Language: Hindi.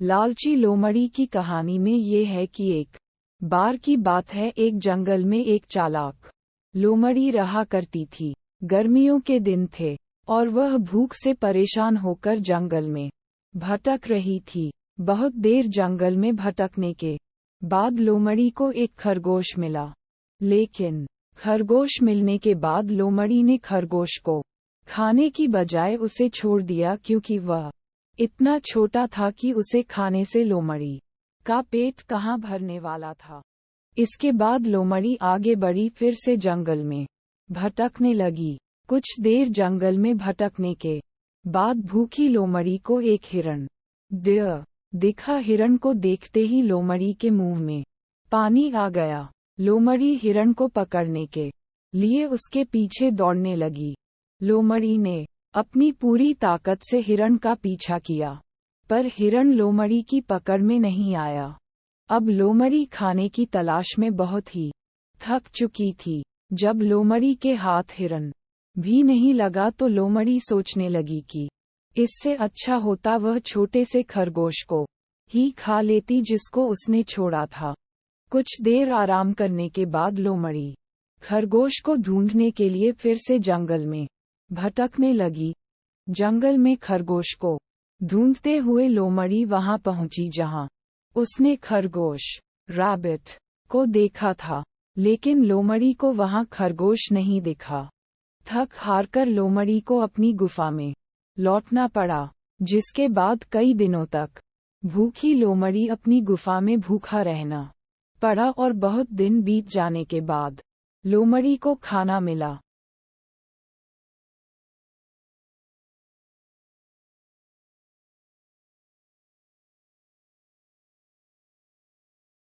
लालची लोमड़ी की कहानी में ये है कि एक बार की बात है, एक जंगल में एक चालाक लोमड़ी रहा करती थी। गर्मियों के दिन थे और वह भूख से परेशान होकर जंगल में भटक रही थी। बहुत देर जंगल में भटकने के बाद लोमड़ी को एक खरगोश मिला, लेकिन खरगोश मिलने के बाद लोमड़ी ने खरगोश को खाने की बजाय उसे छोड़ दिया, क्योंकि वह इतना छोटा था कि उसे खाने से लोमड़ी का पेट कहाँ भरने वाला था। इसके बाद लोमड़ी आगे बढ़ी, फिर से जंगल में भटकने लगी। कुछ देर जंगल में भटकने के बाद भूखी लोमड़ी को एक हिरण दिखा। हिरण को देखते ही लोमड़ी के मुंह में पानी आ गया। लोमड़ी हिरण को पकड़ने के लिए उसके पीछे दौड़ने लगी। लोमड़ी ने अपनी पूरी ताकत से हिरण का पीछा किया, पर हिरण लोमड़ी की पकड़ में नहीं आया। अब लोमड़ी खाने की तलाश में बहुत ही थक चुकी थी। जब लोमड़ी के हाथ हिरण भी नहीं लगा तो लोमड़ी सोचने लगी कि इससे अच्छा होता वह छोटे से खरगोश को ही खा लेती जिसको उसने छोड़ा था। कुछ देर आराम करने के बाद लोमड़ी खरगोश को ढूंढने के लिए फिर से जंगल में भटकने लगी। जंगल में खरगोश को ढूंढते हुए लोमड़ी वहां पहुंची जहां उसने खरगोश रैबिट को देखा था, लेकिन लोमड़ी को वहां खरगोश नहीं दिखा। थक हारकर लोमड़ी को अपनी गुफा में लौटना पड़ा, जिसके बाद कई दिनों तक भूखी लोमड़ी अपनी गुफा में भूखा रहना पड़ा और बहुत दिन बीत जाने के बाद लोमड़ी को खाना मिला।